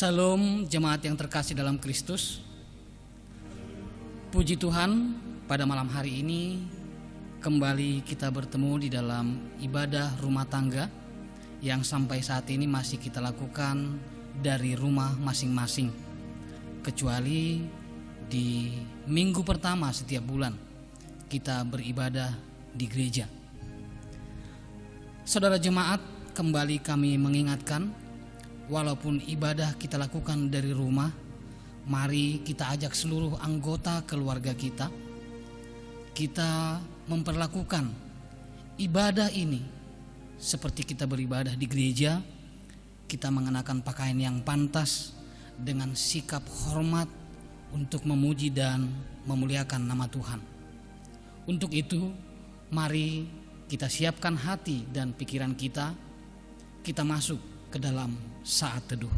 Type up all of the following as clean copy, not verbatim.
Salam jemaat yang terkasih dalam Kristus. Puji Tuhan, pada malam hari ini kembali kita bertemu di dalam ibadah rumah tangga yang sampai saat ini masih kita lakukan dari rumah masing-masing, kecuali di minggu pertama setiap bulan kita beribadah di gereja. Saudara jemaat, kembali kami mengingatkan, walaupun ibadah kita lakukan dari rumah, mari kita ajak seluruh anggota keluarga kita memperlakukan ibadah ini seperti kita beribadah di gereja. Kita mengenakan pakaian yang pantas dengan sikap hormat untuk memuji dan memuliakan nama Tuhan. Untuk itu, mari kita siapkan hati dan pikiran kita masuk ke dalam saat teduh.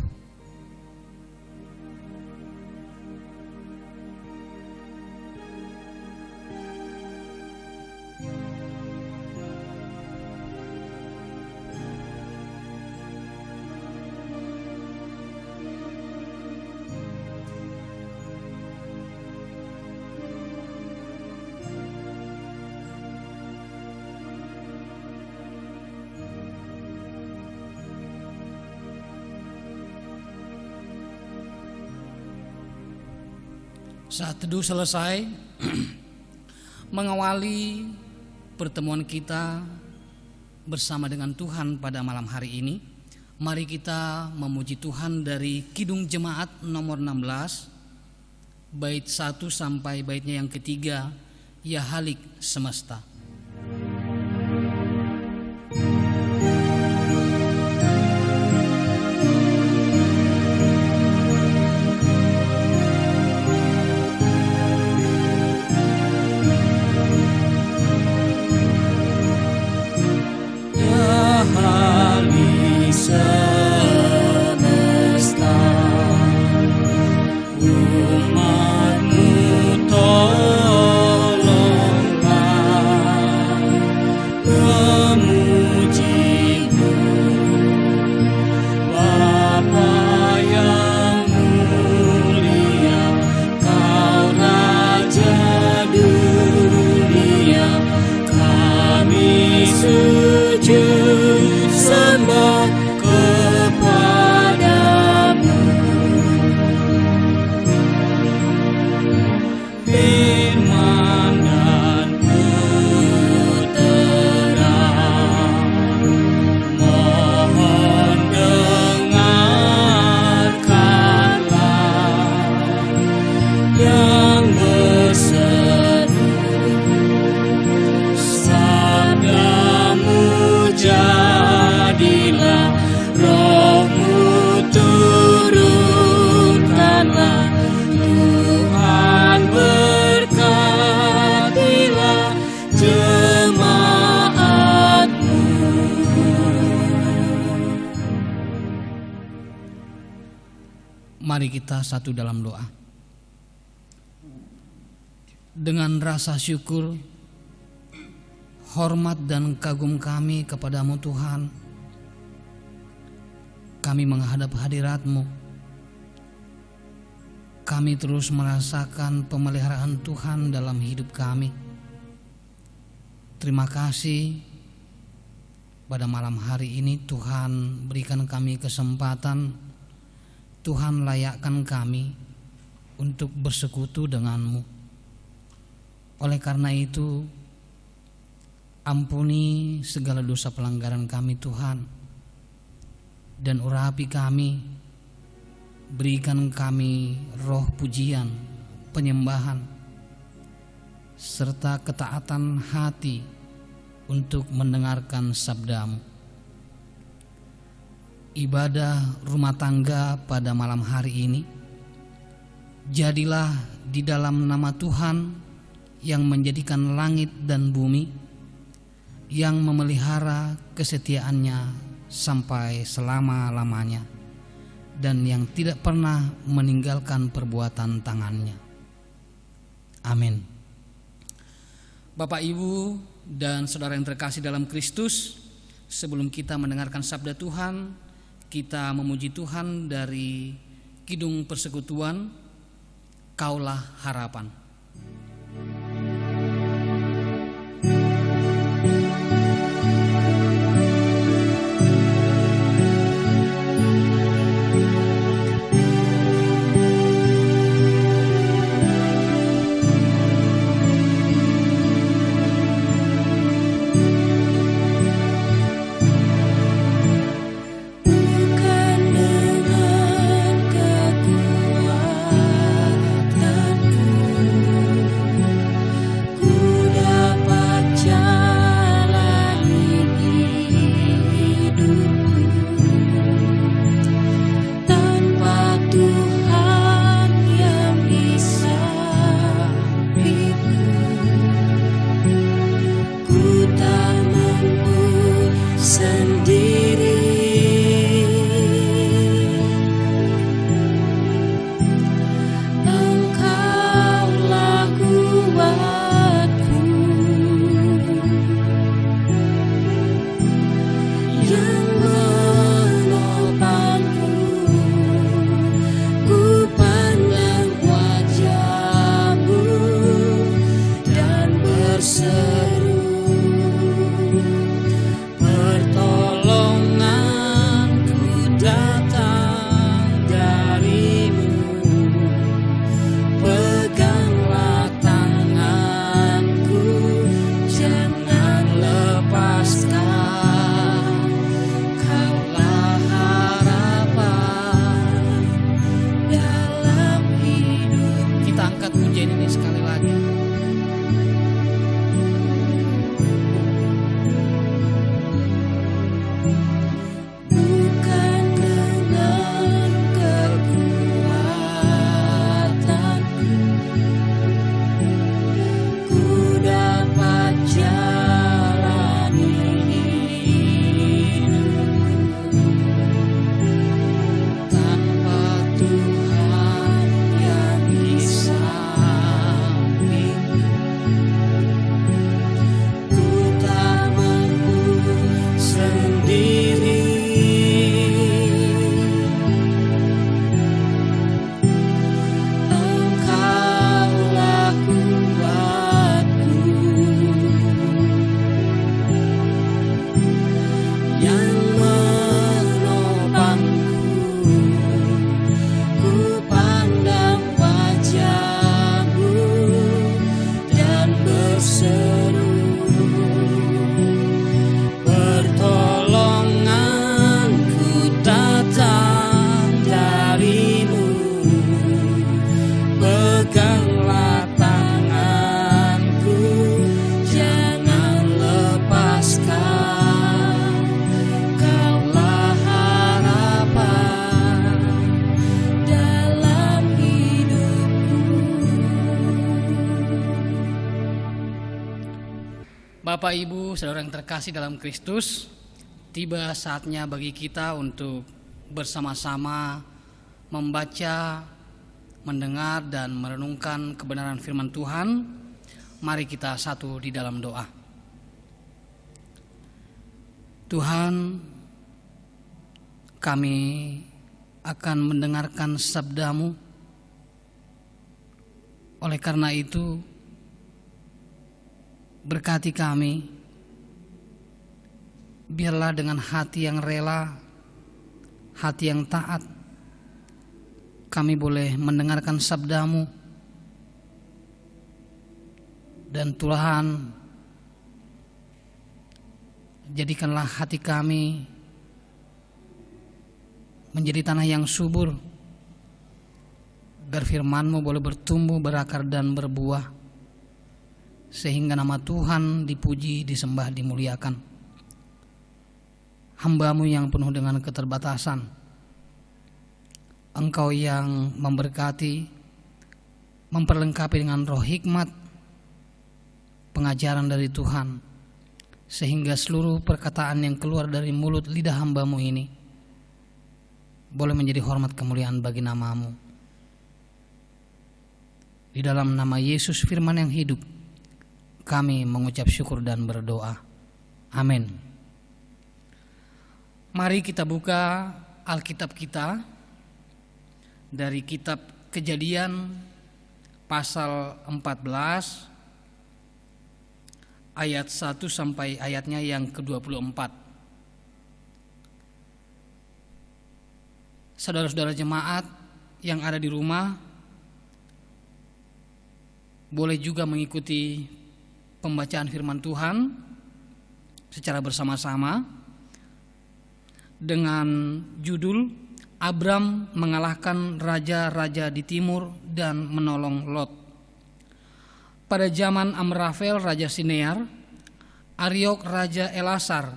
Saat teduh selesai, mengawali pertemuan kita bersama dengan Tuhan pada malam hari ini, mari kita memuji Tuhan dari Kidung Jemaat nomor 16, bait 1 sampai baitnya yang ketiga, Ya Halik Semesta. Mari kita satu dalam doa. Dengan rasa syukur, hormat dan kagum kami kepadamu Tuhan, kami menghadap hadirat-Mu. Kami terus merasakan pemeliharaan Tuhan dalam hidup kami. Terima kasih pada malam hari ini Tuhan berikan kami kesempatan, Tuhan layakkan kami untuk bersekutu dengan-Mu. Oleh karena itu, ampuni segala dosa pelanggaran kami Tuhan, dan urapi kami, berikan kami roh pujian, penyembahan, serta ketaatan hati untuk mendengarkan sabda-Mu. Ibadah rumah tangga pada malam hari ini, jadilah di dalam nama Tuhan yang menjadikan langit dan bumi, yang memelihara kesetiaannya sampai selama-lamanya, dan yang tidak pernah meninggalkan perbuatan tangannya. Amin. Bapak, Ibu, dan saudara yang terkasih dalam Kristus, sebelum kita mendengarkan sabda Tuhan, kita memuji Tuhan dari Kidung Persekutuan, Kaulah Harapan. Bapak, Ibu, saudara yang terkasih dalam Kristus, tiba saatnya bagi kita untuk bersama-sama membaca, mendengar, dan merenungkan kebenaran firman Tuhan. Mari kita satu di dalam doa. Tuhan, kami akan mendengarkan sabda-Mu. Oleh karena itu, berkati kami, biarlah dengan hati yang rela, hati yang taat, kami boleh mendengarkan sabda-Mu. Dan Tuhan, jadikanlah hati kami menjadi tanah yang subur, agar firman-Mu boleh bertumbuh, berakar, dan berbuah, sehingga nama Tuhan dipuji, disembah, dimuliakan. Hamba-Mu yang penuh dengan keterbatasan, Engkau yang memberkati, memperlengkapi dengan roh hikmat, pengajaran dari Tuhan, sehingga seluruh perkataan yang keluar dari mulut lidah hamba-Mu ini boleh menjadi hormat kemuliaan bagi nama-Mu. Di dalam nama Yesus firman yang hidup, kami mengucap syukur dan berdoa. Amin. Mari kita buka Alkitab kita dari kitab Kejadian pasal 14 ayat 1 sampai ayatnya yang ke-24. Saudara-saudara jemaat yang ada di rumah boleh juga mengikuti pembacaan firman Tuhan secara bersama-sama dengan judul Abram mengalahkan raja-raja di timur dan menolong Lot. Pada zaman Amrafel raja Sinear, Ariok raja Elasar,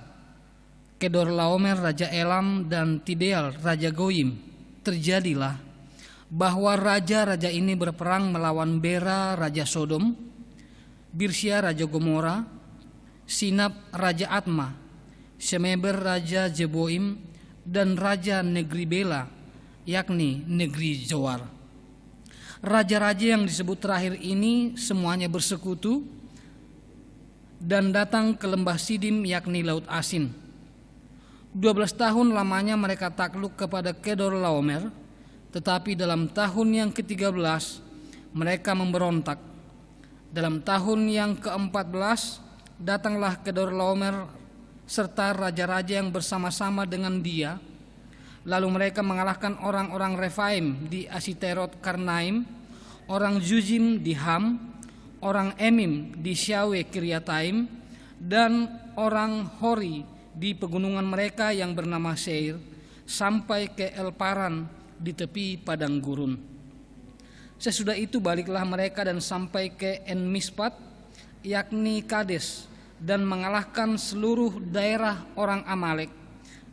Kedorlaomer raja Elam, dan Tideal raja Goyim, terjadilah bahwa raja-raja ini berperang melawan Bera raja Sodom, Birsya raja Gomora, Sinab raja Atma, Shemeber raja Jeboim, dan raja negeri Bela, yakni negeri Zoar. Raja-raja yang disebut terakhir ini semuanya bersekutu dan datang ke lembah Sidim, yakni Laut Asin. 12 tahun lamanya mereka takluk kepada Kedorlaomer, tetapi dalam tahun yang ke-13 mereka memberontak. Dalam tahun yang ke-14 datanglah Kedorlaomer serta raja-raja yang bersama-sama dengan dia. Lalu mereka mengalahkan orang-orang Refaim di Asiterot Karnaim, orang Zuzim di Ham, orang Emim di Syawe Kiryataim, dan orang Hori di pegunungan mereka yang bernama Seir, sampai ke Elparan di tepi padang gurun. Sesudah itu baliklah mereka dan sampai ke En-Mispat, yakni Kades, dan mengalahkan seluruh daerah orang Amalek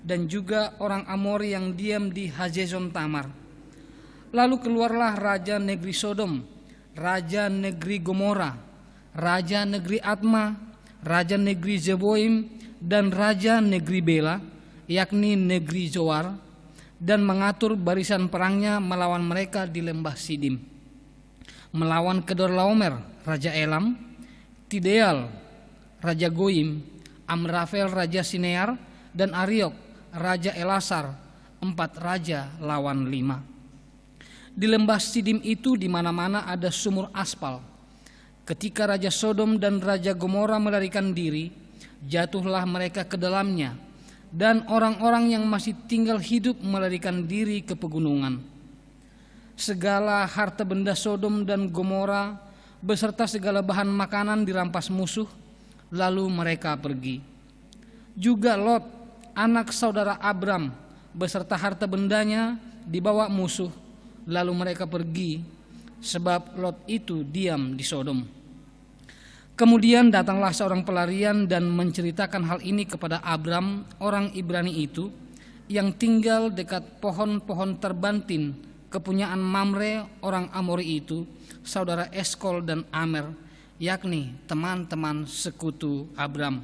dan juga orang Amori yang diam di Hazezon Tamar. Lalu keluarlah raja negeri Sodom, raja negeri Gomora, raja negeri Atma, raja negeri Zeboim, dan raja negeri Bela, yakni negeri Zoar, dan mengatur barisan perangnya melawan mereka di lembah Sidim, melawan Kedorlaomer raja Elam, Tideal raja Goyim, Amrafel raja Sinear, dan Ariok raja Elasar, 4 raja lawan 5. Di lembah Sidim itu di mana-mana ada sumur aspal. Ketika raja Sodom dan raja Gomora melarikan diri, jatuhlah mereka ke dalamnya, dan orang-orang yang masih tinggal hidup melarikan diri ke pegunungan. Segala harta benda Sodom dan Gomora beserta segala bahan makanan dirampas musuh, lalu mereka pergi. Juga Lot, anak saudara Abram, beserta harta bendanya dibawa musuh, lalu mereka pergi, sebab Lot itu diam di Sodom. Kemudian datanglah seorang pelarian dan menceritakan hal ini kepada Abram, orang Ibrani itu, yang tinggal dekat pohon-pohon terbantin kepunyaan Mamre, orang Amori itu, saudara Eskol dan Amer, yakni teman-teman sekutu Abram.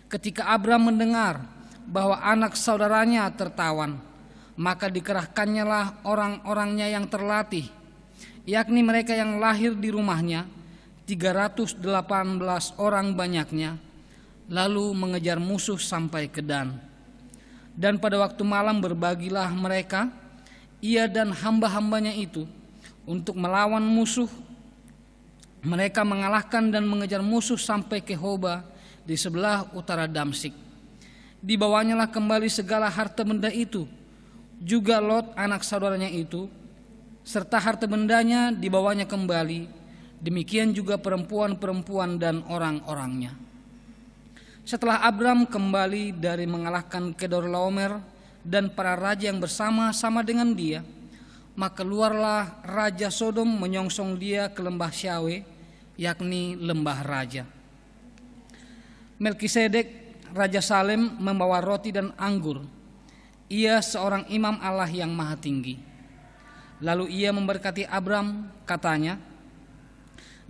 Ketika Abram mendengar bahwa anak saudaranya tertawan, maka dikerahkannya lah orang-orangnya yang terlatih, yakni mereka yang lahir di rumahnya, 318 orang banyaknya, lalu mengejar musuh sampai ke Dan. Dan pada waktu malam berbagilah mereka, ia dan hamba-hambanya itu, untuk melawan musuh. Mereka mengalahkan dan mengejar musuh sampai ke Hoba di sebelah utara Damsik. Dibawanyalah kembali segala harta benda itu, juga Lot anak saudaranya itu, serta harta bendanya dibawanya kembali, demikian juga perempuan-perempuan dan orang-orangnya. Setelah Abram kembali dari mengalahkan Kedorlaomer dan para raja yang bersama-sama dengan dia, maka keluarlah raja Sodom menyongsong dia ke lembah Syawe, yakni lembah raja. Melkisedek raja Salem membawa roti dan anggur. Ia seorang imam Allah yang maha tinggi. Lalu ia memberkati Abram, katanya,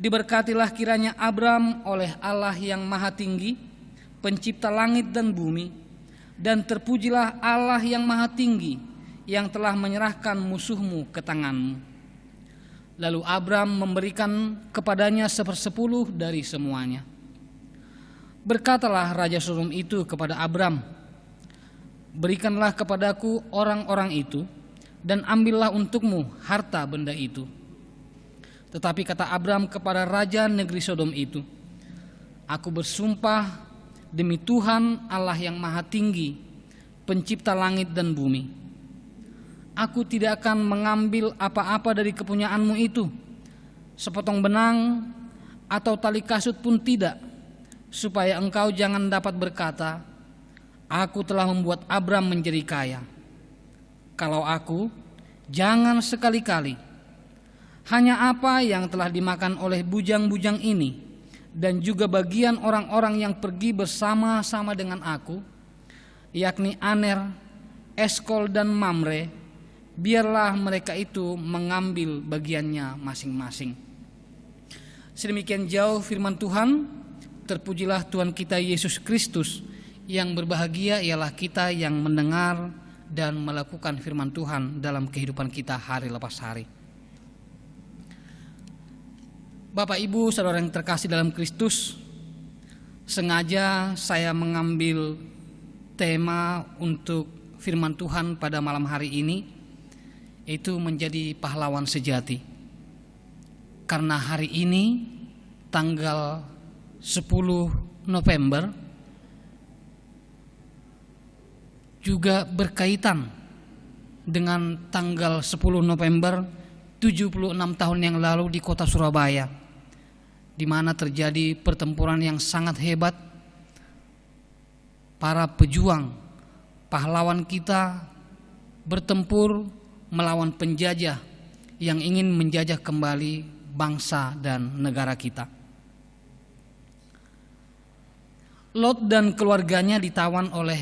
diberkatilah kiranya Abram oleh Allah yang maha tinggi, pencipta langit dan bumi, dan terpujilah Allah yang maha tinggi, yang telah menyerahkan musuhmu ke tanganmu. Lalu Abram memberikan kepadanya 1/10 dari semuanya. Berkatalah raja Sodom itu kepada Abram, berikanlah kepadaku orang-orang itu, dan ambillah untukmu harta benda itu. Tetapi kata Abram kepada raja negeri Sodom itu, aku bersumpah demi Tuhan Allah yang maha tinggi, pencipta langit dan bumi, aku tidak akan mengambil apa-apa dari kepunyaanmu itu, sepotong benang atau tali kasut pun tidak, supaya engkau jangan dapat berkata, aku telah membuat Abram menjadi kaya. Kalau aku, jangan sekali-kali. Hanya apa yang telah dimakan oleh bujang-bujang ini, dan juga bagian orang-orang yang pergi bersama-sama dengan aku, yakni Aner, Eskol dan Mamre, biarlah mereka itu mengambil bagiannya masing-masing. Sedemikian jauh firman Tuhan. Terpujilah Tuhan kita Yesus Kristus. Yang berbahagia ialah kita yang mendengar dan melakukan firman Tuhan dalam kehidupan kita hari lepas hari. Bapak Ibu saudara yang terkasih dalam Kristus, sengaja saya mengambil tema untuk firman Tuhan pada malam hari ini, yaitu menjadi pahlawan sejati. Karena hari ini tanggal 10 November juga berkaitan dengan tanggal 10 November 76 tahun yang lalu di kota Surabaya, di mana terjadi pertempuran yang sangat hebat. Para pejuang, pahlawan kita bertempur melawan penjajah yang ingin menjajah kembali bangsa dan negara kita. Lot dan keluarganya ditawan oleh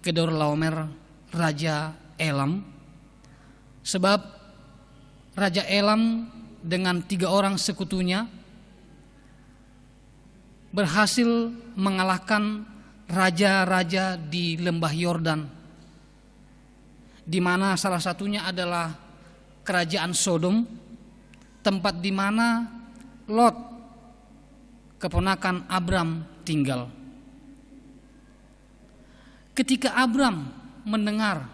Kedorlaomer, Raja Elam, sebab Raja Elam dengan 3 orang sekutunya berhasil mengalahkan raja-raja di lembah Yordan, di mana salah satunya adalah kerajaan Sodom, tempat di mana Lot, keponakan Abram, tinggal. Ketika Abram mendengar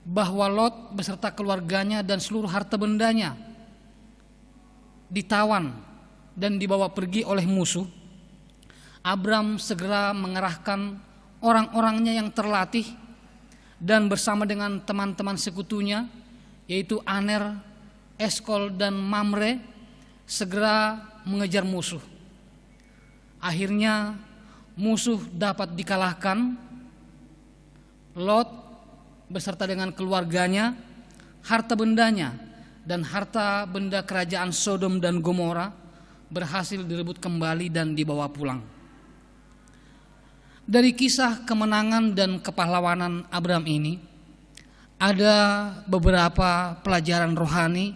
bahwa Lot beserta keluarganya dan seluruh harta bendanya ditawan dan dibawa pergi oleh musuh, Abram segera mengerahkan orang-orangnya yang terlatih dan bersama dengan teman-teman sekutunya, yaitu Aner, Eskol dan Mamre, segera mengejar musuh. Akhirnya musuh dapat dikalahkan. Lot beserta dengan keluarganya, harta bendanya, dan harta benda kerajaan Sodom dan Gomora berhasil direbut kembali dan dibawa pulang. Dari kisah kemenangan dan kepahlawanan Abram ini, ada beberapa pelajaran rohani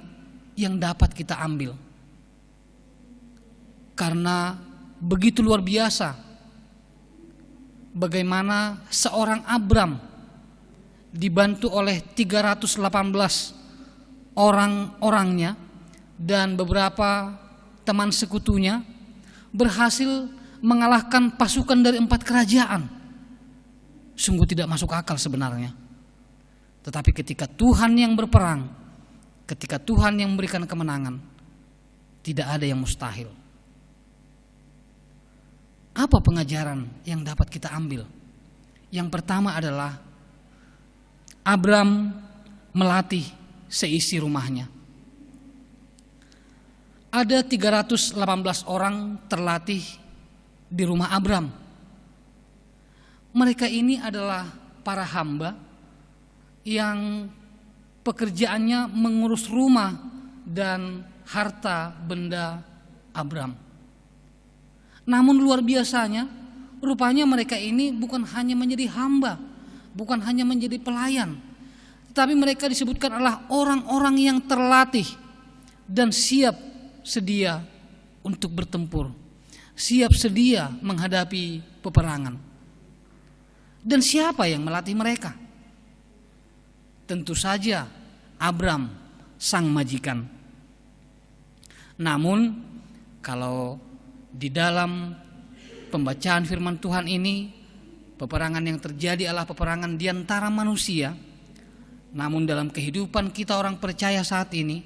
yang dapat kita ambil. Karena begitu luar biasa bagaimana seorang Abram dibantu oleh 318 orang-orangnya dan beberapa teman sekutunya berhasil mengalahkan pasukan dari 4 kerajaan. Sungguh tidak masuk akal sebenarnya. Tetapi ketika Tuhan yang berperang, ketika Tuhan yang memberikan kemenangan, tidak ada yang mustahil. Apa pengajaran yang dapat kita ambil? Yang pertama adalah Abram melatih seisi rumahnya. Ada 318 orang terlatih di rumah Abram. Mereka ini adalah para hamba yang pekerjaannya mengurus rumah dan harta benda Abram. Namun luar biasanya, rupanya mereka ini bukan hanya menjadi hamba, bukan hanya menjadi pelayan, tetapi mereka disebutkan adalah orang-orang yang terlatih dan siap sedia untuk bertempur, siap sedia menghadapi peperangan. Dan siapa yang melatih mereka? Tentu saja Abram, sang majikan. Namun kalau di dalam pembacaan firman Tuhan ini, peperangan yang terjadi adalah peperangan di antara manusia, Namun dalam kehidupan kita orang percaya saat ini,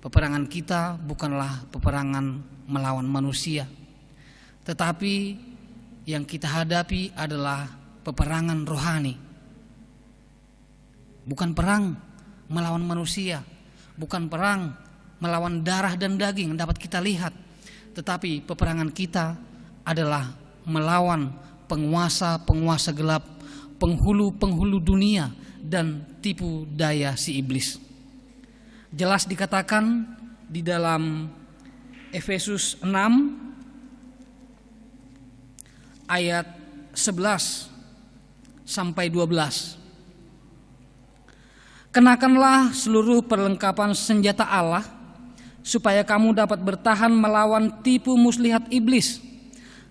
peperangan kita bukanlah peperangan melawan manusia, tetapi yang kita hadapi adalah peperangan rohani. Bukan perang melawan manusia, bukan perang melawan darah dan daging yang dapat kita lihat, tetapi peperangan kita adalah melawan penguasa-penguasa gelap, penghulu-penghulu dunia, dan tipu daya si iblis. Jelas dikatakan di dalam Efesus 6 ayat 11 sampai 12. Kenakanlah seluruh perlengkapan senjata Allah supaya kamu dapat bertahan melawan tipu muslihat iblis.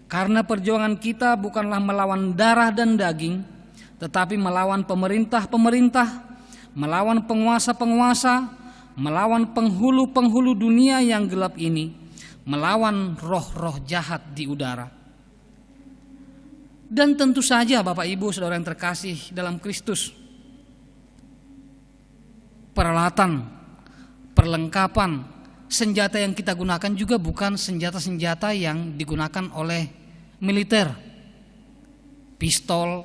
Karena perjuangan kita bukanlah melawan darah dan daging, tetapi melawan pemerintah-pemerintah, melawan penguasa-penguasa, melawan penghulu-penghulu dunia yang gelap ini, melawan roh-roh jahat di udara. Dan tentu saja Bapak Ibu Saudara yang terkasih dalam Kristus, peralatan, perlengkapan, senjata yang kita gunakan juga bukan senjata-senjata yang digunakan oleh militer. Pistol,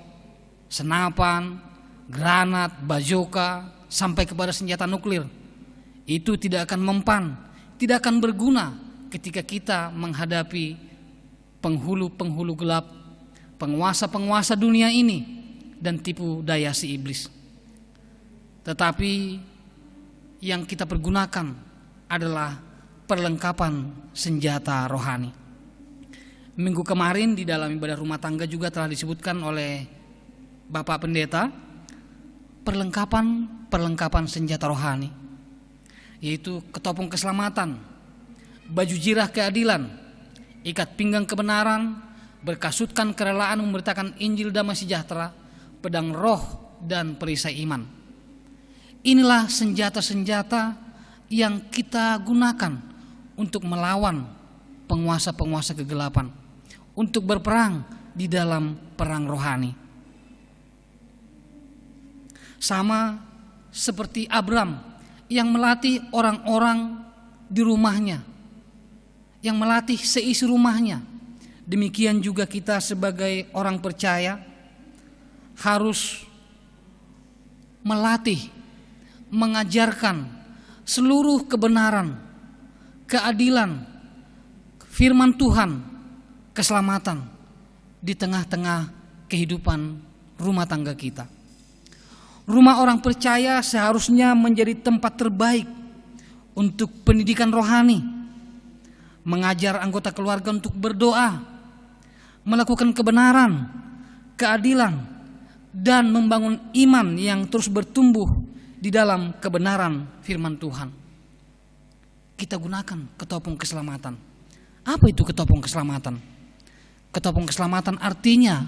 senapan, granat, bajoka, sampai kepada senjata nuklir. Itu tidak akan mempan, tidak akan berguna ketika kita menghadapi penghulu-penghulu gelap, penguasa-penguasa dunia ini, dan tipu daya si iblis. Tetapi yang kita pergunakan adalah perlengkapan senjata rohani. Minggu kemarin di dalam ibadah rumah tangga juga telah disebutkan oleh Bapak Pendeta perlengkapan senjata rohani, yaitu ketopong keselamatan, baju jirah keadilan, ikat pinggang kebenaran, berkasutkan kerelaan memberitakan Injil damai sejahtera, pedang roh, dan perisai iman. Inilah senjata-senjata yang kita gunakan untuk melawan penguasa-penguasa kegelapan, untuk berperang di dalam perang rohani. Sama seperti Abram yang melatih orang-orang di rumahnya, yang melatih seisi rumahnya. Demikian juga kita sebagai orang percaya harus melatih, mengajarkan seluruh kebenaran, keadilan, firman Tuhan, keselamatan di tengah-tengah kehidupan rumah tangga kita. Rumah orang percaya seharusnya menjadi tempat terbaik untuk pendidikan rohani, mengajar anggota keluarga untuk berdoa, melakukan kebenaran, keadilan, dan membangun iman yang terus bertumbuh di dalam kebenaran firman Tuhan. Kita gunakan ketopong keselamatan. Apa itu ketopong keselamatan? Ketopong keselamatan artinya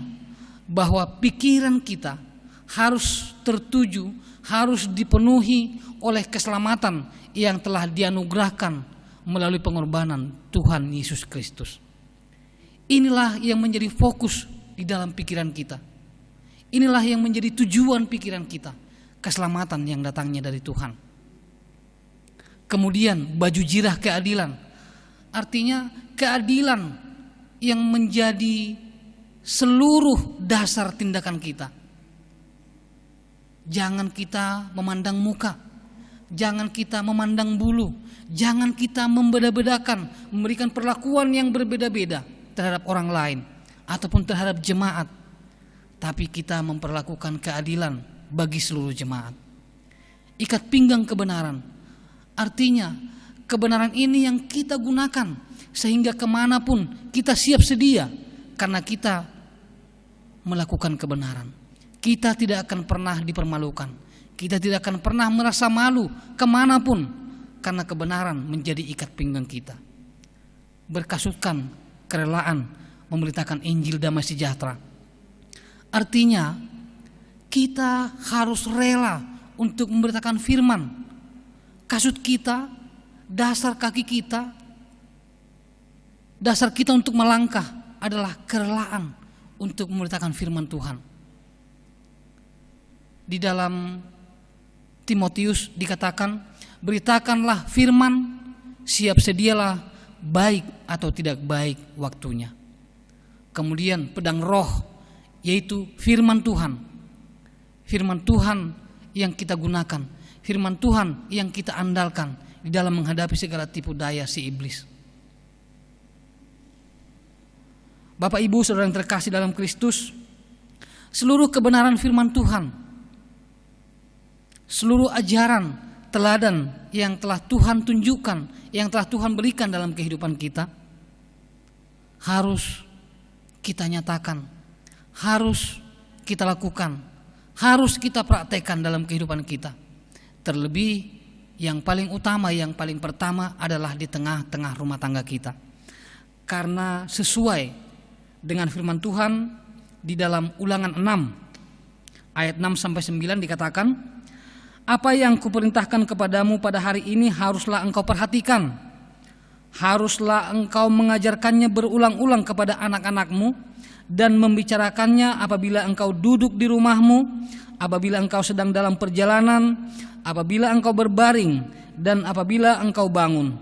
bahwa pikiran kita harus tertuju, harus dipenuhi oleh keselamatan yang telah dianugerahkan melalui pengorbanan Tuhan Yesus Kristus. Inilah yang menjadi fokus di dalam pikiran kita. Inilah yang menjadi tujuan pikiran kita, keselamatan yang datangnya dari Tuhan. Kemudian baju jirah keadilan, artinya keadilan yang menjadi seluruh dasar tindakan kita. Jangan kita memandang muka, jangan kita memandang bulu, jangan kita membeda-bedakan, memberikan perlakuan yang berbeda-beda terhadap orang lain ataupun terhadap jemaat. Tapi kita memperlakukan keadilan bagi seluruh jemaat. Ikat pinggang kebenaran, artinya kebenaran ini yang kita gunakan sehingga kemanapun kita siap sedia karena kita melakukan kebenaran. Kita tidak akan pernah dipermalukan, kita tidak akan pernah merasa malu kemanapun karena kebenaran menjadi ikat pinggang kita. Berkasutkan kerelaan memberitakan Injil damai sejahtera, artinya kita harus rela untuk memberitakan firman. Kasut kita, dasar kaki kita, dasar kita untuk melangkah adalah kerelaan untuk memberitakan firman Tuhan. Di dalam Timotius dikatakan, beritakanlah firman, siap sedialah baik atau tidak baik waktunya. Kemudian pedang roh, yaitu firman Tuhan. Firman Tuhan yang kita gunakan, firman Tuhan yang kita andalkan di dalam menghadapi segala tipu daya si iblis. Bapak Ibu saudara yang terkasih dalam Kristus, seluruh kebenaran firman Tuhan, seluruh ajaran teladan yang telah Tuhan tunjukkan, yang telah Tuhan berikan dalam kehidupan kita, harus kita nyatakan, harus kita lakukan, harus kita praktekkan dalam kehidupan kita. Terlebih yang paling utama, yang paling pertama adalah di tengah-tengah rumah tangga kita. Karena sesuai dengan firman Tuhan di dalam Ulangan 6 ayat 6-9 dikatakan, apa yang kuperintahkan kepadamu pada hari ini haruslah engkau perhatikan, haruslah engkau mengajarkannya berulang-ulang kepada anak-anakmu dan membicarakannya apabila engkau duduk di rumahmu, apabila engkau sedang dalam perjalanan, apabila engkau berbaring, dan apabila engkau bangun.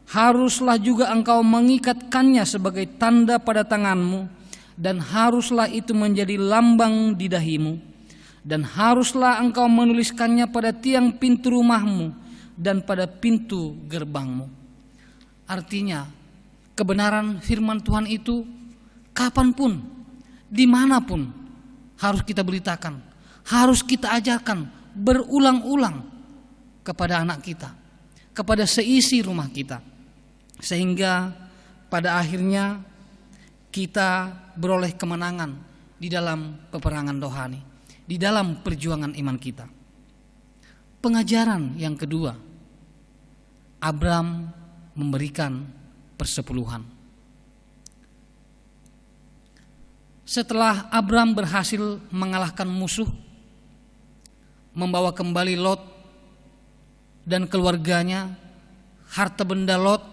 Haruslah juga engkau mengikatkannya sebagai tanda pada tanganmu, dan haruslah itu menjadi lambang di dahimu, dan haruslah engkau menuliskannya pada tiang pintu rumahmu dan pada pintu gerbangmu. Artinya, kebenaran firman Tuhan itu kapanpun, dimanapun harus kita beritakan, harus kita ajarkan berulang-ulang kepada anak kita, kepada seisi rumah kita, sehingga pada akhirnya kita beroleh kemenangan di dalam peperangan rohani, di dalam perjuangan iman kita. Pengajaran yang kedua, Abram memberikan persepuluhan. Setelah Abram berhasil mengalahkan musuh, membawa kembali Lot dan keluarganya, harta benda Lot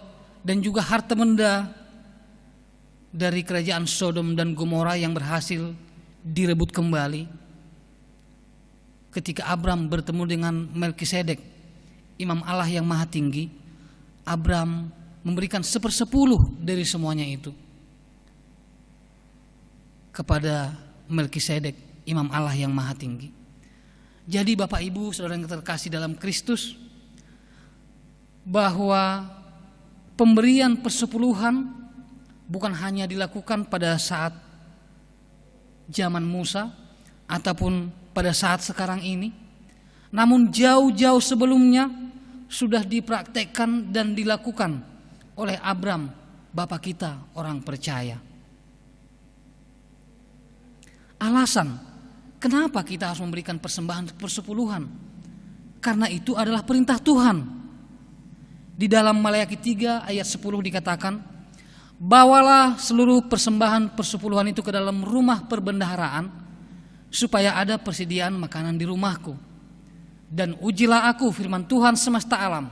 dan juga harta benda dari kerajaan Sodom dan Gomora yang berhasil direbut kembali. Ketika Abram bertemu dengan Melkisedek, imam Allah yang maha tinggi, Abram memberikan 1/10 dari semuanya itu kepada Melkisedek, imam Allah yang maha tinggi. Jadi Bapak Ibu saudara yang terkasih dalam Kristus, bahwa pemberian persepuluhan bukan hanya dilakukan pada saat zaman Musa ataupun pada saat sekarang ini, namun jauh-jauh sebelumnya sudah dipraktekkan dan dilakukan oleh Abram, Bapak kita orang percaya. Alasan kenapa kita harus memberikan persembahan persepuluhan? Karena itu adalah perintah Tuhan. Di dalam Maleakhi 3 ayat 10 dikatakan, bawalah seluruh persembahan persepuluhan itu ke dalam rumah perbendaharaan, supaya ada persediaan makanan di rumahku. Dan ujilah aku, firman Tuhan semesta alam,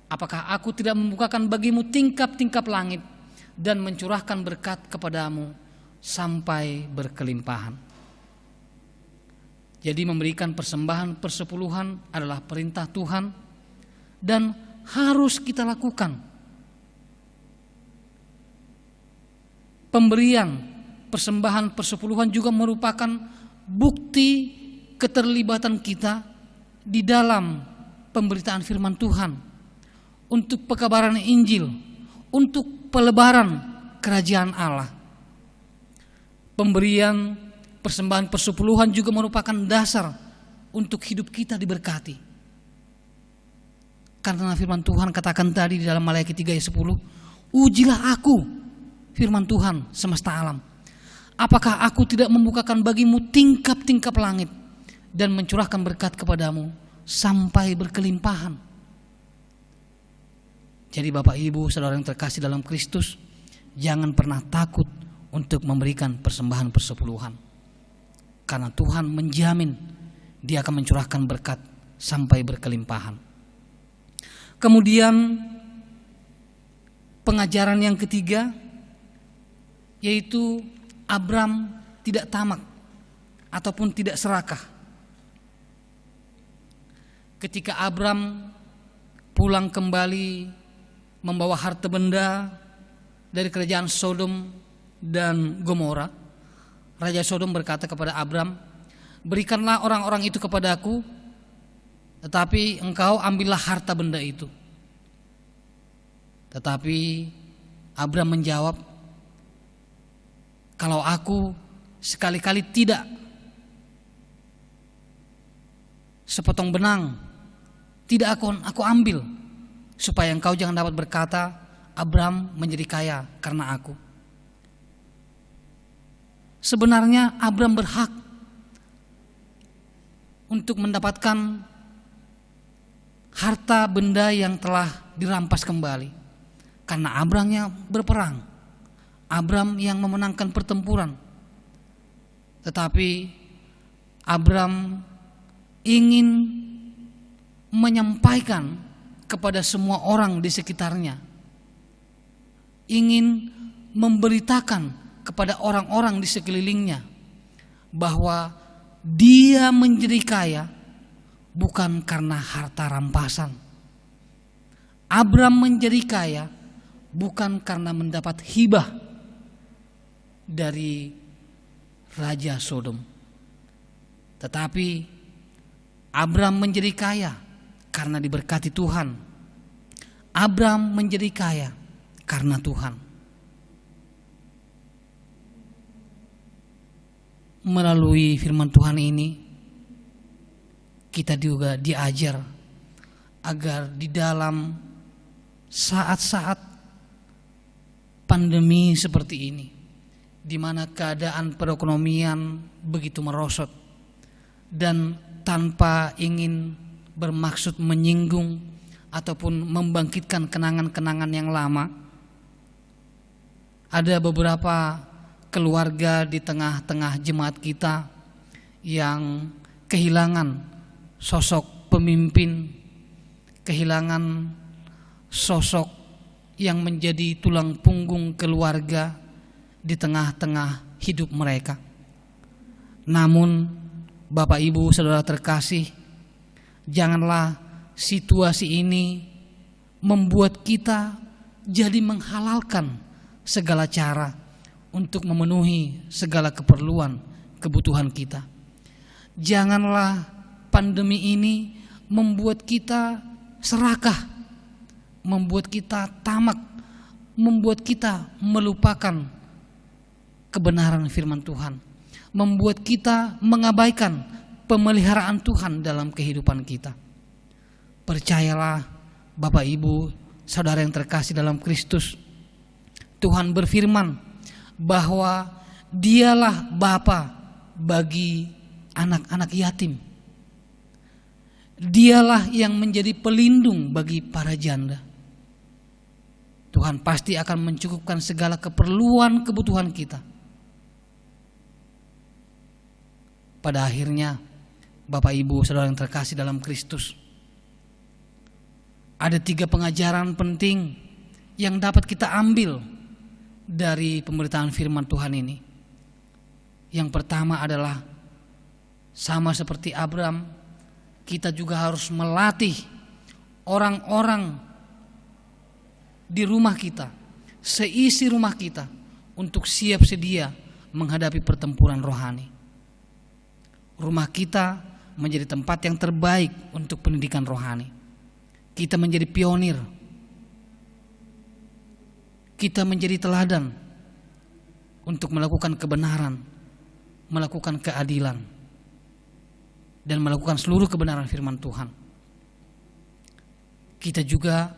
apakah aku tidak membukakan bagimu tingkap-tingkap langit dan mencurahkan berkat kepadamu sampai berkelimpahan. Jadi memberikan persembahan persepuluhan adalah perintah Tuhan dan harus kita lakukan. Pemberian persembahan persepuluhan juga merupakan bukti keterlibatan kita di dalam pemberitaan firman Tuhan, untuk pekabaran Injil, untuk pelebaran kerajaan Allah. Pemberian persembahan persepuluhan juga merupakan dasar untuk hidup kita diberkati. Karena firman Tuhan katakan tadi di dalam Maleakhi 3 ayat 10, ujilah aku, firman Tuhan semesta alam, apakah aku tidak membukakan bagimu tingkap-tingkap langit dan mencurahkan berkat kepadamu sampai berkelimpahan. Jadi Bapak Ibu saudara yang terkasih dalam Kristus, jangan pernah takut untuk memberikan persembahan persepuluhan, karena Tuhan menjamin Dia akan mencurahkan berkat sampai berkelimpahan. Kemudian pengajaran yang ketiga, yaitu Abram tidak tamak ataupun tidak serakah. ketika Abram pulang kembali membawa harta benda dari kerajaan Sodom dan Gomora, Raja Sodom berkata kepada Abram, berikanlah orang-orang itu kepadaku, tetapi engkau ambillah harta benda itu. Tetapi Abram menjawab, kalau aku sekali-kali tidak sepotong benang, tidak aku ambil, supaya engkau jangan dapat berkata, Abram menjadi kaya karena aku. Sebenarnya Abram berhak untuk mendapatkan harta benda yang telah dirampas kembali, karena Abramnya berperang, Abram yang memenangkan pertempuran. Tetapi Abram ingin menyampaikan kepada semua orang di sekitarnya, ingin memberitakan kepada orang-orang di sekelilingnya bahwa dia menjadi kaya bukan karena harta rampasan. Abram menjadi kaya bukan karena mendapat hibah dari Raja Sodom, tetapi Abram menjadi kaya karena diberkati Tuhan. Abram menjadi kaya karena Tuhan. Melalui firman Tuhan ini, kita juga diajar agar di dalam saat-saat pandemi seperti ini, di mana keadaan perekonomian begitu merosot, dan tanpa ingin bermaksud menyinggung ataupun membangkitkan kenangan-kenangan yang lama, ada beberapa keluarga di tengah-tengah jemaat kita yang kehilangan sosok pemimpin, kehilangan sosok yang menjadi tulang punggung keluarga di tengah-tengah hidup mereka. Namun Bapak Ibu Saudara terkasih, janganlah situasi ini membuat kita jadi menghalalkan segala cara untuk memenuhi segala keperluan, kebutuhan kita. Janganlah pandemi ini membuat kita serakah, membuat kita tamak, membuat kita melupakan kebenaran firman Tuhan, membuat kita mengabaikan pemeliharaan Tuhan dalam kehidupan kita. Percayalah Bapak Ibu Saudara yang terkasih dalam Kristus, Tuhan berfirman bahwa dialah Bapa bagi anak-anak yatim. Dialah yang menjadi pelindung bagi para janda. Tuhan pasti akan mencukupkan segala keperluan kebutuhan kita. Pada akhirnya, Bapak Ibu Saudara yang terkasih dalam Kristus, ada 3 pengajaran penting yang dapat kita ambil dari pemberitaan firman Tuhan ini. Yang pertama adalah, sama seperti Abram, kita juga harus melatih orang-orang di rumah kita, seisi rumah kita, untuk siap sedia menghadapi pertempuran rohani. Rumah kita menjadi tempat yang terbaik untuk pendidikan rohani. Kita menjadi pionir, kita menjadi teladan untuk melakukan kebenaran, melakukan keadilan, dan melakukan seluruh kebenaran firman Tuhan. Kita juga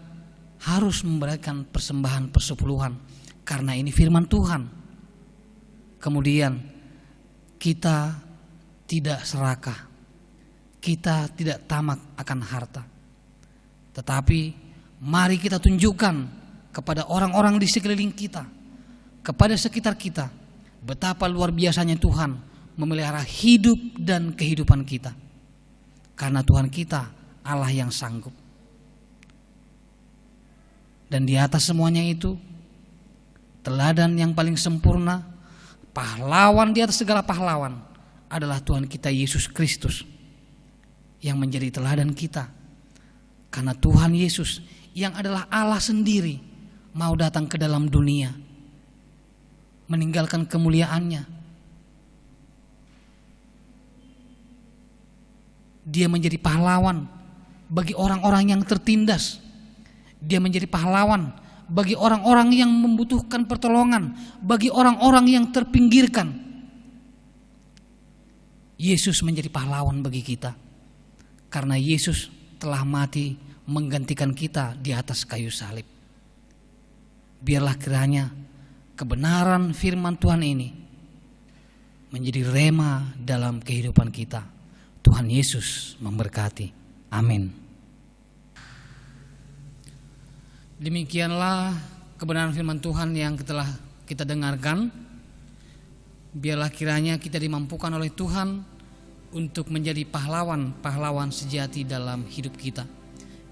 harus memberikan persembahan persepuluhan karena ini firman Tuhan. Kemudian kita tidak serakah, kita tidak tamak akan harta, tetapi mari kita tunjukkan kepada orang-orang di sekeliling kita, kepada sekitar kita, betapa luar biasanya Tuhan memelihara hidup dan kehidupan kita. Karena Tuhan kita Allah yang sanggup. Dan di atas semuanya itu, teladan yang paling sempurna, pahlawan di atas segala pahlawan adalah Tuhan kita Yesus Kristus, yang menjadi teladan kita Karena Tuhan Yesus yang adalah Allah sendiri mau datang ke dalam dunia, meninggalkan kemuliaannya. Dia menjadi pahlawan bagi orang-orang yang tertindas. Dia menjadi pahlawan bagi orang-orang yang membutuhkan pertolongan, bagi orang-orang yang terpinggirkan. Yesus menjadi pahlawan bagi kita karena Yesus telah mati menggantikan kita di atas kayu salib. Biarlah kiranya kebenaran firman Tuhan ini menjadi rema dalam kehidupan kita. Tuhan Yesus memberkati. Amin. Demikianlah kebenaran firman Tuhan yang telah kita dengarkan. Biarlah kiranya kita dimampukan oleh Tuhan untuk menjadi pahlawan sejati dalam hidup kita.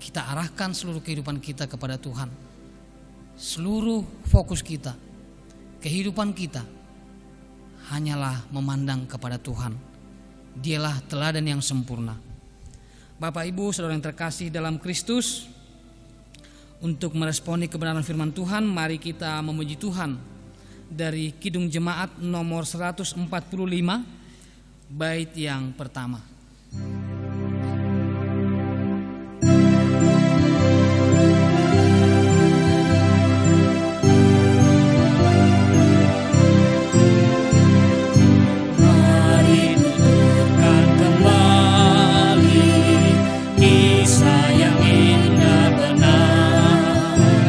Kita arahkan seluruh kehidupan kita kepada Tuhan. Seluruh fokus kita, kehidupan kita hanyalah memandang kepada Tuhan. Dialah teladan yang sempurna. Bapak Ibu saudara yang terkasih dalam Kristus, untuk meresponi kebenaran firman Tuhan, mari kita memuji Tuhan dari Kidung Jemaat nomor 145, bait yang pertama. Mari tuturkan kembali kisah yang indah benar,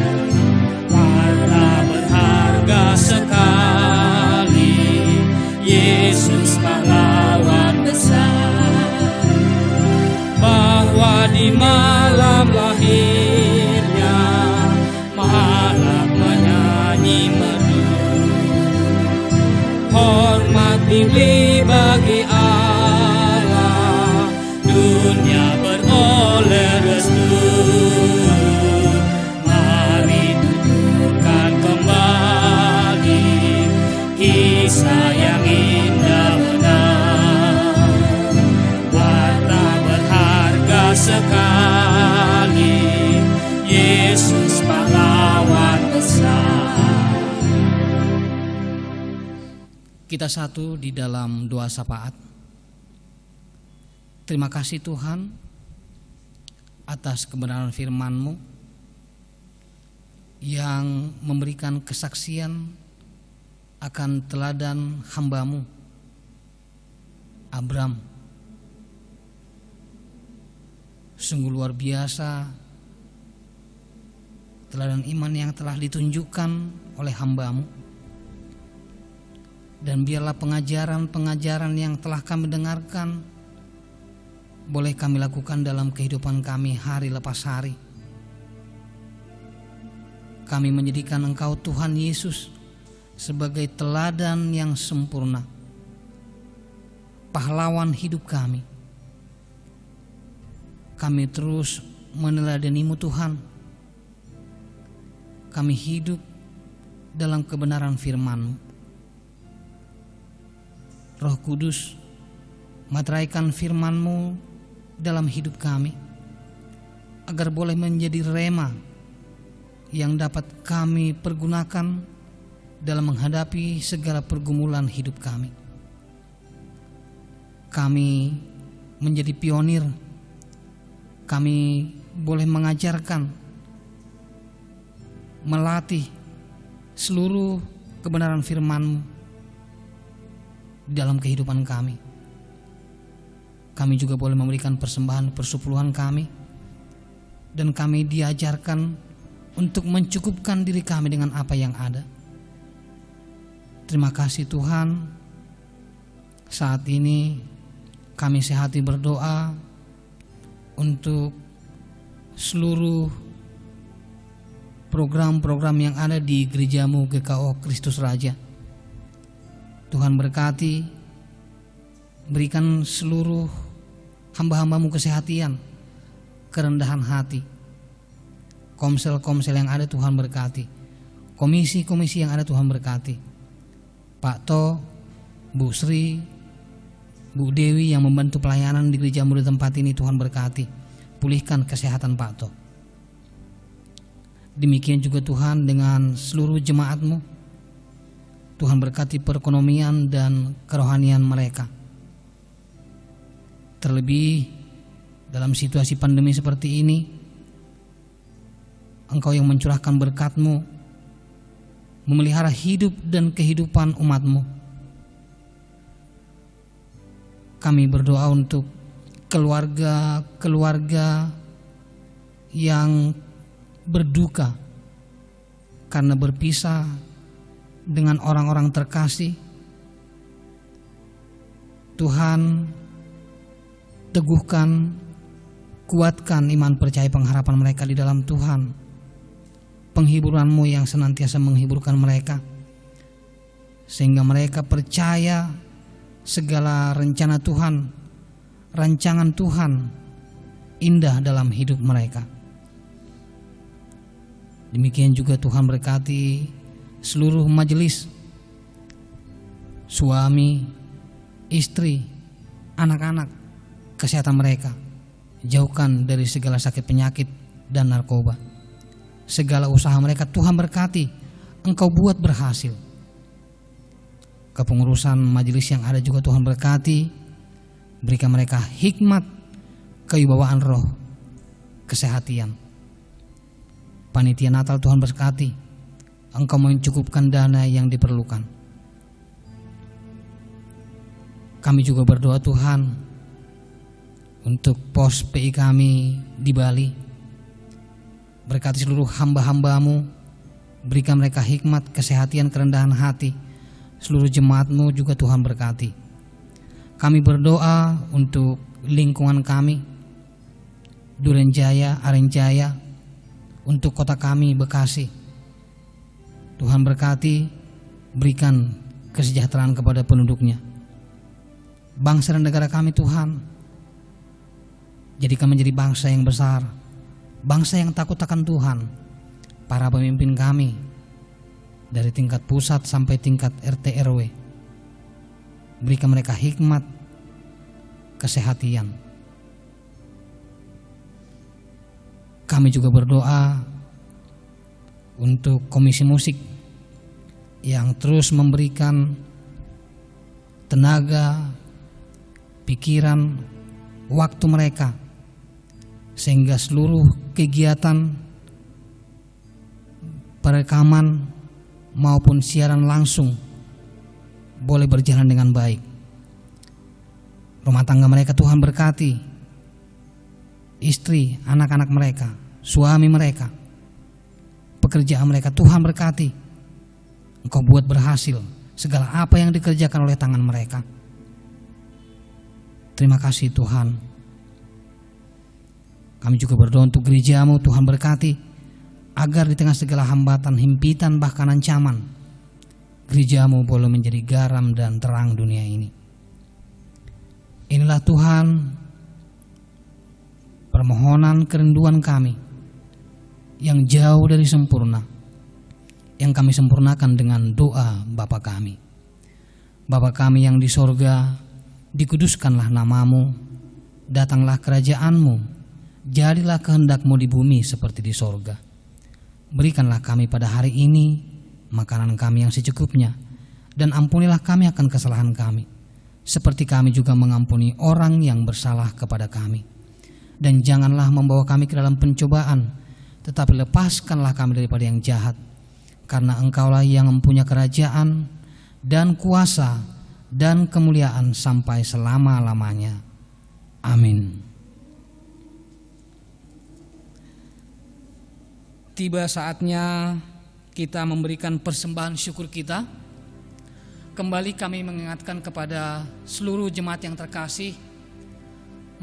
warta berharga sekali, Yesus pahlawan besar, bahwa di malam lahirnya malak menyanyi merdu, hormat tinggi bagi Allah, dunia beroleh restu. Mari tuturkan kembali kisah yang indah benar, warta berharga sekali, Yesus pahlawan besar. Kita satu di dalam doa syafaat. Terima kasih Tuhan atas kebenaran firman-Mu yang memberikan kesaksian akan teladan hamba-Mu Abram. Sungguh luar biasa teladan iman yang telah ditunjukkan oleh hamba-Mu. Dan biarlah pengajaran-pengajaran yang telah kami dengarkan boleh kami lakukan dalam kehidupan kami hari lepas hari. Kami menjadikan Engkau Tuhan Yesus sebagai teladan yang sempurna, pahlawan hidup kami. Kami terus meneladani-Mu Tuhan. Kami hidup dalam kebenaran firman-Mu. Roh Kudus, materaikan firman-Mu dalam hidup kami, agar boleh menjadi rema yang dapat kami pergunakan dalam menghadapi segala pergumulan hidup kami. Kami menjadi pionir, kami boleh mengajarkan, melatih seluruh kebenaran firman-Mu dalam kehidupan kami. Kami juga boleh memberikan persembahan persepuluhan kami, dan kami diajarkan untuk mencukupkan diri kami dengan apa yang ada. Terima kasih Tuhan. Saat ini kami sehati berdoa untuk seluruh program-program yang ada di gereja-Mu GKO Kristus Raja. Tuhan berkati, berikan seluruh hamba-hamba-Mu kesehatan, kerendahan hati. Komsel-komsel yang ada Tuhan berkati, komisi-komisi yang ada Tuhan berkati. Pak To, Bu Sri, Bu Dewi yang membantu pelayanan di gereja-Mu di tempat ini Tuhan berkati. pulihkan kesehatan Pak To. Demikian juga Tuhan dengan seluruh jemaat-Mu. Tuhan berkati perekonomian dan kerohanian mereka. Terlebih dalam situasi pandemi seperti ini, Engkau yang mencurahkan berkat-Mu, memelihara hidup dan kehidupan umat-Mu. Kami berdoa untuk keluarga-keluarga yang berduka karena berpisah dengan orang-orang terkasih. Tuhan, teguhkan, kuatkan iman percaya pengharapan mereka di dalam Tuhan. Penghiburan-Mu yang senantiasa menghiburkan mereka, sehingga mereka percaya segala rencana Tuhan, rancangan Tuhan indah dalam hidup mereka. Demikian juga Tuhan berkati seluruh majelis, suami, istri, anak-anak, kesehatan mereka. Jauhkan dari segala sakit penyakit dan narkoba. Segala usaha mereka Tuhan berkati, Engkau buat berhasil. Kepengurusan majelis yang ada juga Tuhan berkati, berikan mereka hikmat, kewibawaan roh, kesehatan. Panitia Natal Tuhan berkati, Engkau mencukupkan dana yang diperlukan. Kami juga berdoa Tuhan untuk pos PI kami di Bali. Berkati seluruh hamba-hamba-Mu, berikan mereka hikmat, kesehatan, kerendahan hati. Seluruh jemaat-Mu juga Tuhan berkati. Kami berdoa untuk lingkungan kami, Durenjaya, Arenjaya, untuk kota kami Bekasi. Tuhan berkati, berikan kesejahteraan kepada penduduknya. Bangsa dan negara kami Tuhan, jadikan menjadi bangsa yang besar, bangsa yang takut akan Tuhan. Para pemimpin kami dari tingkat pusat sampai tingkat RT RW, berikan mereka hikmat, kesehatan. Kami juga berdoa untuk komisi musik yang terus memberikan tenaga, pikiran, waktu mereka, sehingga seluruh kegiatan perekaman maupun siaran langsung boleh berjalan dengan baik. Rumah tangga mereka Tuhan berkati, istri, anak-anak mereka, suami mereka, pekerjaan mereka Tuhan berkati. Engkau buat berhasil segala apa yang dikerjakan oleh tangan mereka. Terima kasih Tuhan. Kami juga berdoa untuk gereja-Mu Tuhan berkati, agar di tengah segala hambatan, himpitan, bahkan ancaman, gereja-Mu boleh menjadi garam dan terang dunia ini. Inilah Tuhan permohonan kerinduan kami yang jauh dari sempurna, yang kami sempurnakan dengan doa Bapa kami. Bapa kami yang di sorga, dikuduskanlah nama-Mu, datanglah kerajaan-Mu, jadilah kehendak-Mu di bumi seperti di sorga. Berikanlah kami pada hari ini makanan kami yang secukupnya, dan ampunilah kami akan kesalahan kami, seperti kami juga mengampuni orang yang bersalah kepada kami. Dan janganlah membawa kami ke dalam pencobaan, tetapi lepaskanlah kami daripada yang jahat, karena Engkaulah yang mempunyai kerajaan dan kuasa dan kemuliaan sampai selama-lamanya. Amin. Tiba saatnya kita memberikan persembahan syukur kita. Kembali kami mengingatkan kepada seluruh jemaat yang terkasih,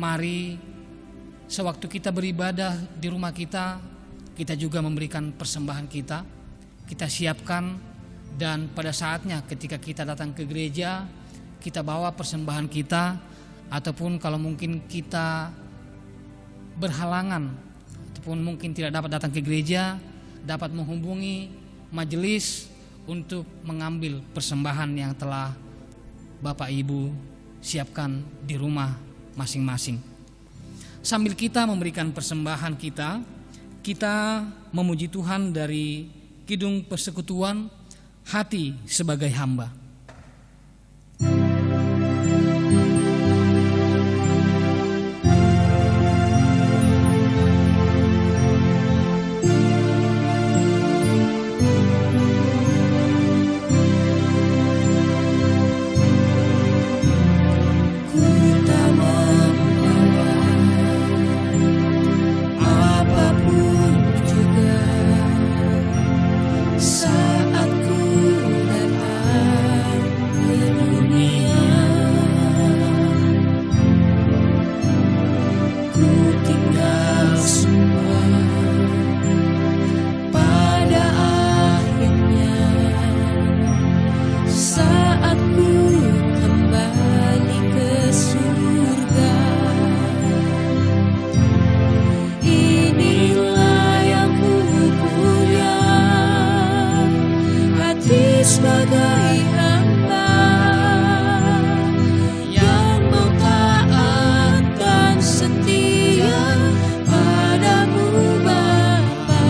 mari sewaktu kita beribadah di rumah kita, kita juga memberikan persembahan kita. Kita siapkan, dan pada saatnya ketika kita datang ke gereja, kita bawa persembahan kita. Ataupun kalau mungkin kita berhalangan, ataupun mungkin tidak dapat datang ke gereja, dapat menghubungi majelis untuk mengambil persembahan yang telah Bapak Ibu siapkan di rumah masing-masing. Sambil kita memberikan persembahan kita memuji Tuhan dari Kidung Persekutuan Hati Sebagai Hamba. Sebagai hamba yang mau taat dan setia padamu Bapa,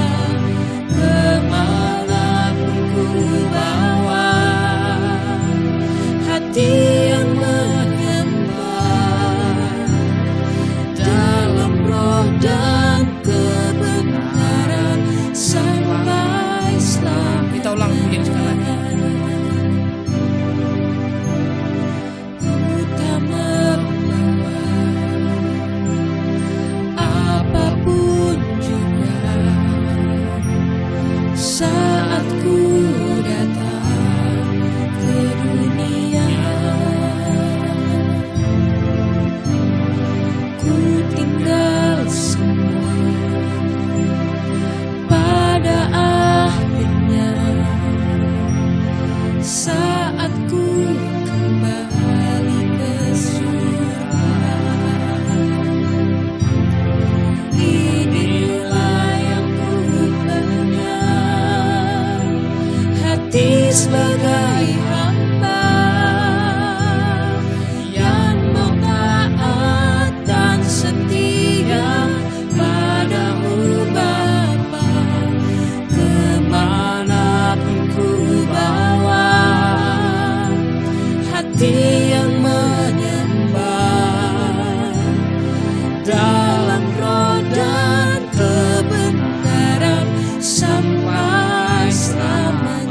kemanapun ku bawa, hati yang menyembah dalam roh dan kebenaran sampai selamanya. Kita ulang pujian sekali lagi. Saat ku datang ke dunia, ku tinggal semua pada akhirnya. Saat ku kembali ke surga, inilah yang ku hati sebagai hamba yang mau taat dan setia padamu Bapa, kemanapun ku bawa, hati yang menyembah dalam roh dan kebenaran sampai selamanya.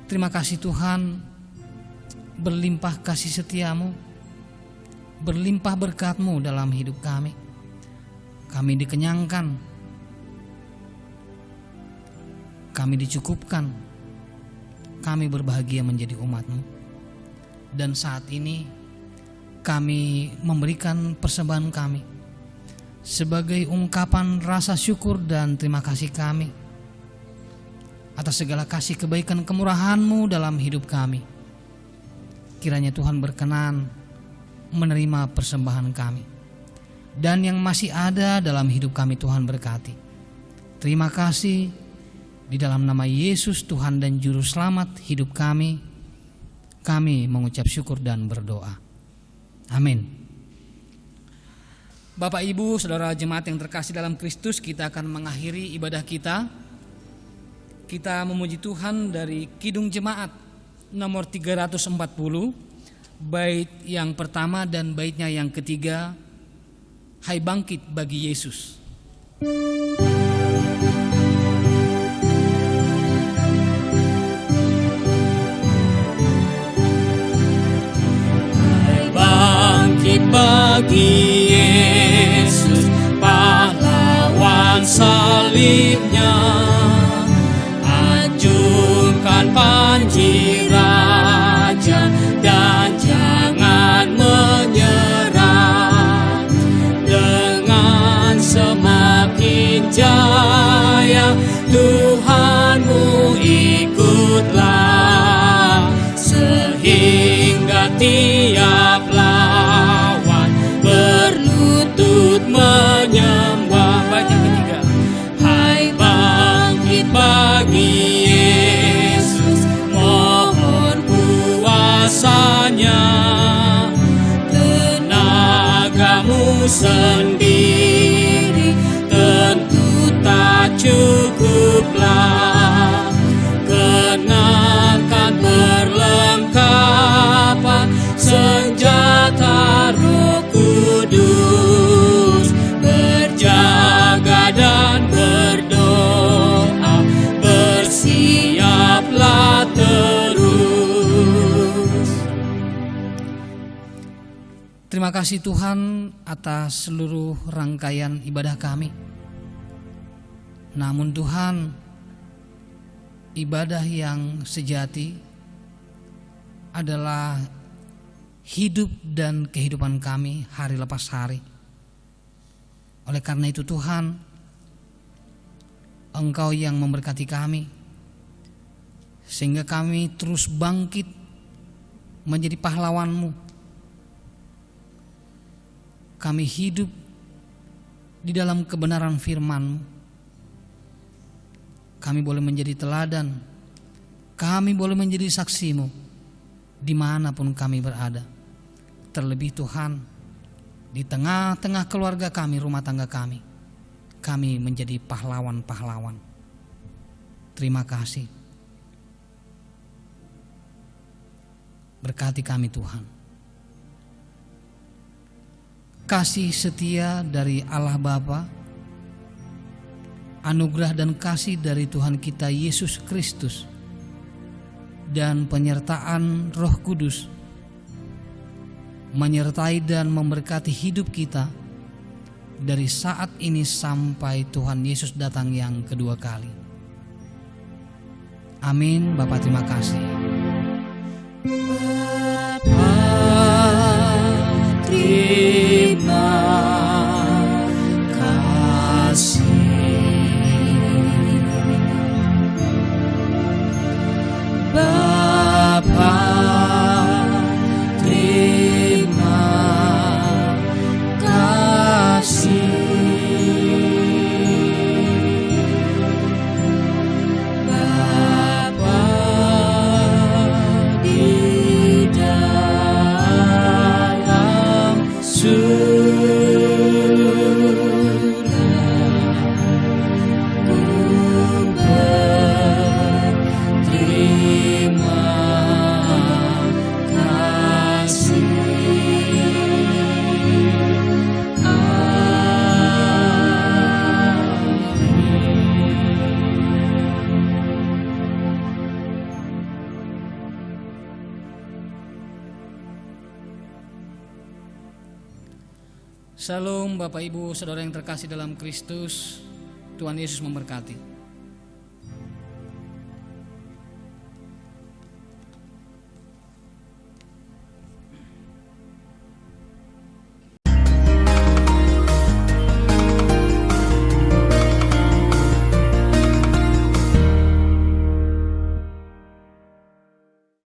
Terima kasih Tuhan, berlimpah kasih setiamu, berlimpah berkat-Mu dalam hidup kami. Kami dikenyangkan, kami dicukupkan, kami berbahagia menjadi umat-Mu. Dan saat ini kami memberikan persembahan kami sebagai ungkapan rasa syukur dan terima kasih kami atas segala kasih kebaikan kemurahan-Mu dalam hidup kami. Kiranya Tuhan berkenan menerima persembahan kami, dan yang masih ada dalam hidup kami Tuhan berkati. Terima kasih, di dalam nama Yesus Tuhan dan Juru Selamat hidup kami mengucap syukur dan berdoa. Amin. Bapak Ibu Saudara jemaat yang terkasih dalam Kristus, kita akan mengakhiri ibadah kita. Kita memuji Tuhan dari Kidung Jemaat nomor 340, bait yang pertama dan baitnya yang ketiga, Hai bangkit bagi Yesus. Hai bangkit bagi Yesus, pahlawan salibnya. Anjungkan panji raja dan jangan menyerah. Dengan semakin jaya Tuhanmu ikutlah, sehingga tiap lawan berlutut menyembah. Bait yang ketiga, Hai bangkit bagi Yesus, mohon kuasanya. sendiri tentu tak cukuplah. Kenakan perlengkapan senjata Roh Kudus, berjaga dan berdoa, bersiaplah terus. Terima kasih Tuhan atas seluruh rangkaian ibadah kami. Namun Tuhan, ibadah yang sejati adalah hidup dan kehidupan kami hari lepas hari. Oleh karena itu Tuhan, Engkau yang memberkati kami, sehingga kami terus bangkit menjadi pahlawan-Mu. Kami hidup di dalam kebenaran firman-Mu. Kami boleh menjadi teladan, kami boleh menjadi saksi-Mu dimanapun kami berada. Terlebih Tuhan, di tengah-tengah keluarga kami, rumah tangga kami menjadi pahlawan-pahlawan. Terima kasih. Berkati kami Tuhan. Kasih setia dari Allah Bapa, anugerah dan kasih dari Tuhan kita Yesus Kristus, dan penyertaan Roh Kudus menyertai dan memberkati hidup kita dari saat ini sampai Tuhan Yesus datang yang kedua kali. Amin. Bapa, terima kasih. Bapa, terima kasih. Bapa, terima kasih. Bapa di dalam surga, ku berterima kasih. Shalom Bapak Ibu Saudara yang terkasih dalam Kristus. Tuhan Yesus memberkati.